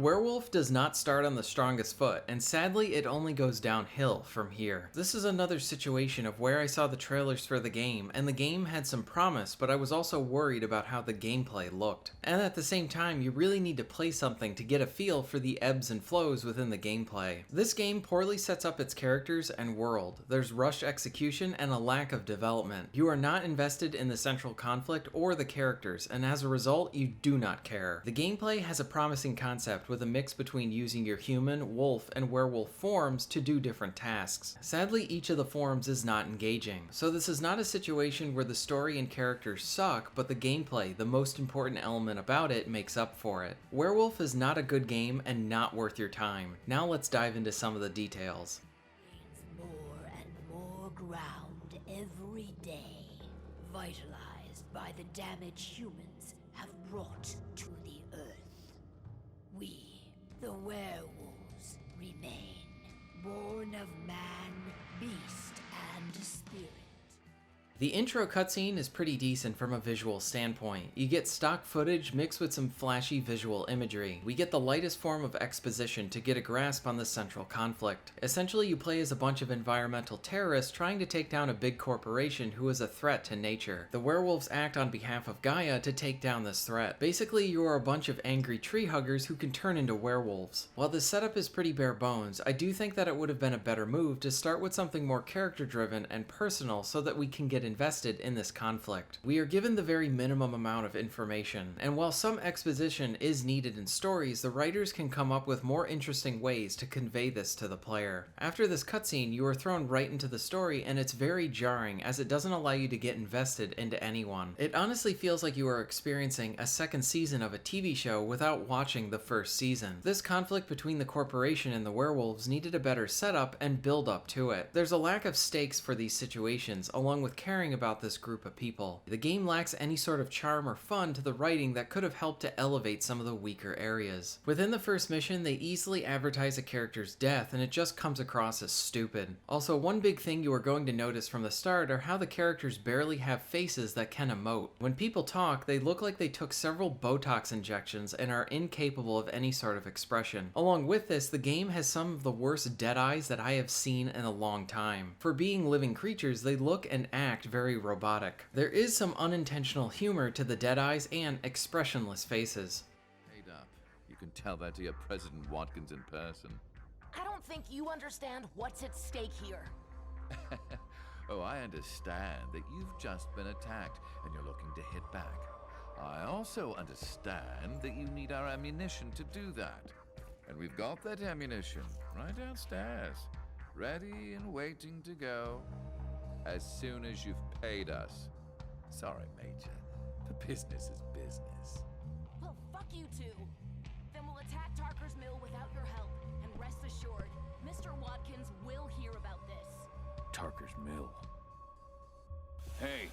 Werewolf does not start on the strongest foot, and sadly it only goes downhill from here. This is another situation of where I saw the trailers for the game, and the game had some promise, but I was also worried about how the gameplay looked. And at the same time, you really need to play something to get a feel for the ebbs and flows within the gameplay. This game poorly sets up its characters and world. There's rushed execution and a lack of development. You are not invested in the central conflict or the characters, and as a result, you do not care. The gameplay has a promising concept with a mix between using your human, wolf, and werewolf forms to do different tasks. Sadly, each of the forms is not engaging, so this is not a situation where the story and characters suck, but the gameplay, the most important element about it, makes up for it. Werewolf is not a good game and not worth your time. Now let's dive into some of the details. More and more ground every day, vitalized by the damage humans have brought to the earth. We, the werewolves, remain, born of man, beast, and spirit. The intro cutscene is pretty decent from a visual standpoint. You get stock footage mixed with some flashy visual imagery. We get the lightest form of exposition to get a grasp on the central conflict. Essentially, you play as a bunch of environmental terrorists trying to take down a big corporation who is a threat to nature. The werewolves act on behalf of Gaia to take down this threat. Basically, you are a bunch of angry tree huggers who can turn into werewolves. While the setup is pretty bare bones, I do think that it would have been a better move to start with something more character driven and personal so that we can get invested in this conflict. We are given the very minimum amount of information, and while some exposition is needed in stories, the writers can come up with more interesting ways to convey this to the player. After this cutscene, you are thrown right into the story, and it's very jarring as it doesn't allow you to get invested into anyone. It honestly feels like you are experiencing a second season of a TV show without watching the first season. This conflict between the corporation and the werewolves needed a better setup and build up to it. There's a lack of stakes for these situations, along with caring about this group of people. The game lacks any sort of charm or fun to the writing that could have helped to elevate some of the weaker areas. Within the first mission, they easily advertise a character's death, and it just comes across as stupid. Also, one big thing you are going to notice from the start are how the characters barely have faces that can emote. When people talk, they look like they took several Botox injections and are incapable of any sort of expression. Along with this, the game has some of the worst dead eyes that I have seen in a long time. For being living creatures, they look and act very robotic. There is some unintentional humor to the dead eyes and expressionless faces. Paid up. You can tell that to your President Watkins in person. I don't think you understand what's at stake here. Oh, I understand that you've just been attacked and you're looking to hit back. I also understand that you need our ammunition to do that. And we've got that ammunition right downstairs, ready and waiting to go as soon as you've paid us. Sorry, Major. The business is business. Well, fuck you two. Then we'll attack Tarker's mill without your help. And rest assured, Mr. Watkins will hear about this. Tarker's mill. Hey,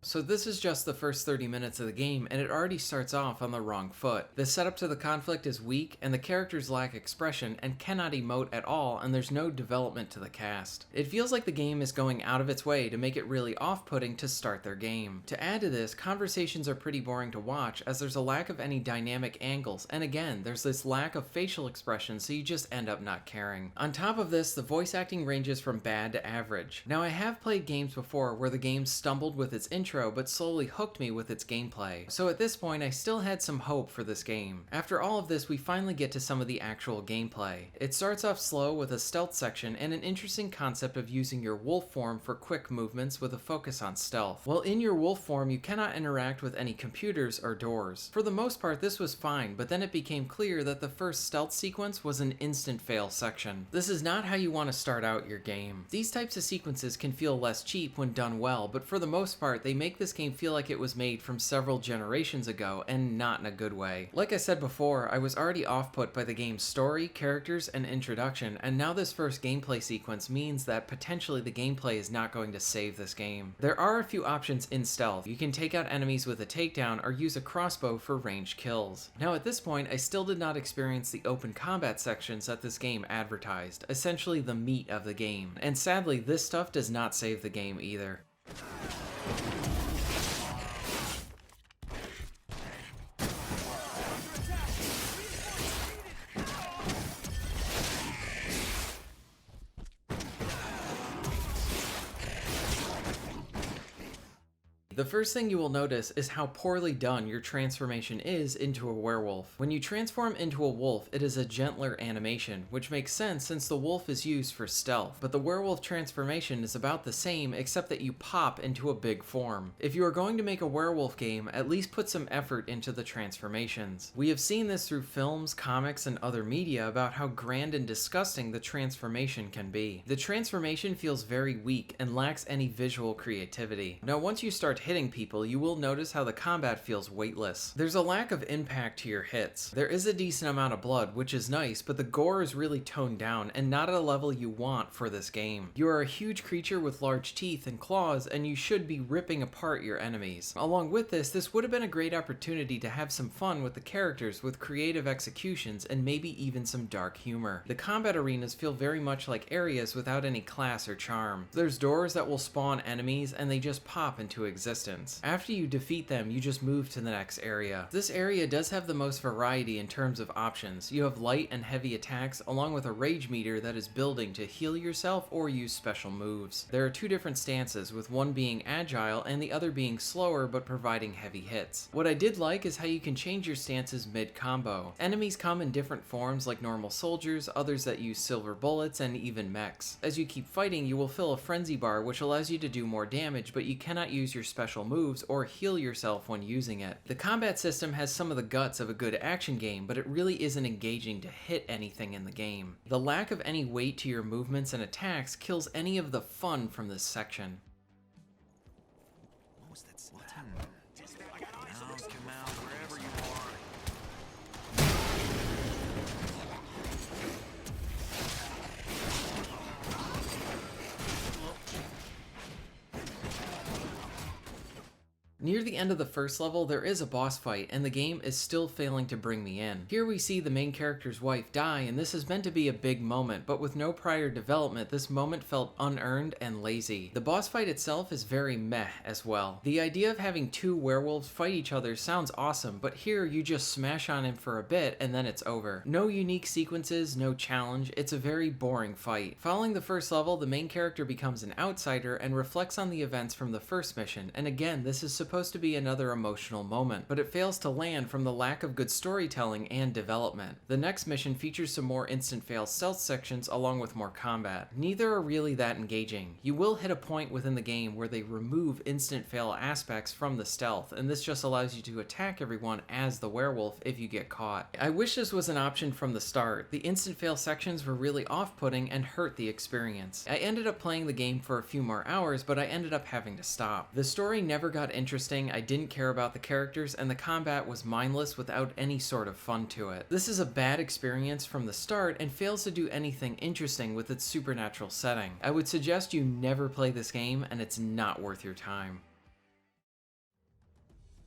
So this is just the first 30 minutes of the game, and it already starts off on the wrong foot. The setup to the conflict is weak, and the characters lack expression and cannot emote at all, and there's no development to the cast. It feels like the game is going out of its way to make it really off-putting to start their game. To add to this, conversations are pretty boring to watch, as there's a lack of any dynamic angles, and again, there's this lack of facial expression, so you just end up not caring. On top of this, the voice acting ranges from bad to average. Now, I have played games before where the game stumbled with its intro, but slowly hooked me with its gameplay. So at this point, I still had some hope for this game. After all of this, we finally get to some of the actual gameplay. It starts off slow with a stealth section and an interesting concept of using your wolf form for quick movements with a focus on stealth. While in your wolf form, you cannot interact with any computers or doors. For the most part, this was fine, but then it became clear that the first stealth sequence was an instant fail section. This is not how you want to start out your game. These types of sequences can feel less cheap when done well, but for the most part, they make this game feel like it was made from several generations ago, and not in a good way. Like I said before, I was already off-put by the game's story, characters, and introduction, and now this first gameplay sequence means that potentially the gameplay is not going to save this game. There are a few options in stealth. You can take out enemies with a takedown or use a crossbow for ranged kills. Now at this point, I still did not experience the open combat sections that this game advertised, essentially the meat of the game, and sadly this stuff does not save the game either. The first thing you will notice is how poorly done your transformation is into a werewolf. When you transform into a wolf, it is a gentler animation, which makes sense since the wolf is used for stealth, but the werewolf transformation is about the same except that you pop into a big form. If you are going to make a werewolf game, at least put some effort into the transformations. We have seen this through films, comics, and other media about how grand and disgusting the transformation can be. The transformation feels very weak and lacks any visual creativity. Now once you start hitting people, you will notice how the combat feels weightless. There's a lack of impact to your hits. There is a decent amount of blood, which is nice, but the gore is really toned down and not at a level you want for this game. You are a huge creature with large teeth and claws, and you should be ripping apart your enemies. Along with this would have been a great opportunity to have some fun with the characters with creative executions and maybe even some dark humor. The combat arenas feel very much like areas without any class or charm. There's doors that will spawn enemies and they just pop into existence. After you defeat them, you just move to the next area. This area does have the most variety in terms of options. You have light and heavy attacks along with a rage meter that is building to heal yourself or use special moves. There are two different stances, with one being agile and the other being slower but providing heavy hits. What I did like is how you can change your stances mid-combo. Enemies come in different forms like normal soldiers, others that use silver bullets, and even mechs. As you keep fighting, you will fill a frenzy bar which allows you to do more damage, but you cannot use your special moves or heal yourself when using it. The combat system has some of the guts of a good action game, but it really isn't engaging to hit anything in the game. The lack of any weight to your movements and attacks kills any of the fun from this section. What was that smell? Now come out wherever you are. Near the end of the first level, there is a boss fight, and the game is still failing to bring me in. Here we see the main character's wife die, and this is meant to be a big moment, but with no prior development, this moment felt unearned and lazy. The boss fight itself is very meh as well. The idea of having two werewolves fight each other sounds awesome, but here you just smash on him for a bit and then it's over. No unique sequences, no challenge, it's a very boring fight. Following the first level, the main character becomes an outsider and reflects on the events from the first mission, and again, this is supposed to be another emotional moment, but it fails to land from the lack of good storytelling and development. The next mission features some more instant fail stealth sections along with more combat. Neither are really that engaging. You will hit a point within the game where they remove instant fail aspects from the stealth, and this just allows you to attack everyone as the werewolf if you get caught. I wish this was an option from the start. The instant fail sections were really off-putting and hurt the experience. I ended up playing the game for a few more hours, but I ended up having to stop. The story never got interesting, I didn't care about the characters, and the combat was mindless without any sort of fun to it. This is a bad experience from the start and fails to do anything interesting with its supernatural setting. I would suggest you never play this game, and it's not worth your time.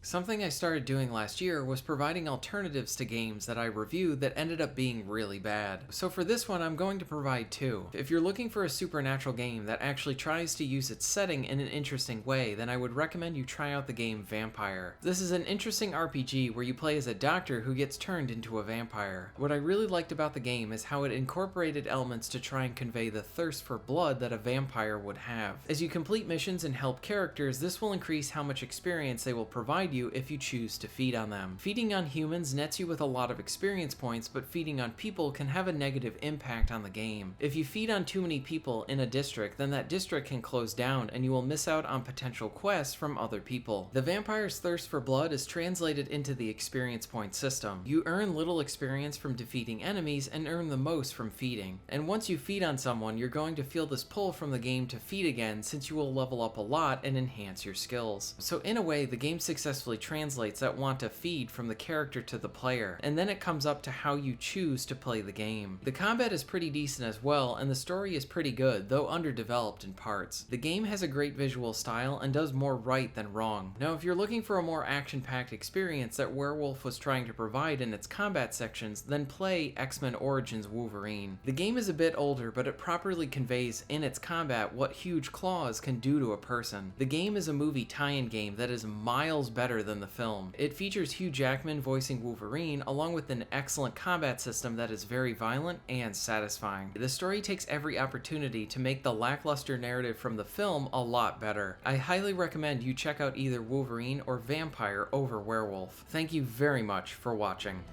Something I started doing last year was providing alternatives to games that I reviewed that ended up being really bad. So for this one, I'm going to provide two. If you're looking for a supernatural game that actually tries to use its setting in an interesting way, then I would recommend you try out the game Vampire. This is an interesting RPG where you play as a doctor who gets turned into a vampire. What I really liked about the game is how it incorporated elements to try and convey the thirst for blood that a vampire would have. As you complete missions and help characters, this will increase how much experience they will provide you if you choose to feed on them. Feeding on humans nets you with a lot of experience points, but feeding on people can have a negative impact on the game. If you feed on too many people in a district, then that district can close down and you will miss out on potential quests from other people. The vampire's thirst for blood is translated into the experience point system. You earn little experience from defeating enemies and earn the most from feeding. And once you feed on someone, you're going to feel this pull from the game to feed again, since you will level up a lot and enhance your skills. So in a way, the game successfully translates that want to feed from the character to the player, and then it comes up to how you choose to play the game. The combat is pretty decent as well, and the story is pretty good, though underdeveloped in parts. The game has a great visual style and does more right than wrong. Now, if you're looking for a more action-packed experience that Werewolf was trying to provide in its combat sections, then play X-Men Origins Wolverine. The game is a bit older, but it properly conveys in its combat what huge claws can do to a person. The game is a movie tie-in game that is miles better better than the film. It features Hugh Jackman voicing Wolverine, along with an excellent combat system that is very violent and satisfying. The story takes every opportunity to make the lackluster narrative from the film a lot better. I highly recommend you check out either Wolverine or Vampire over Werewolf. Thank you very much for watching.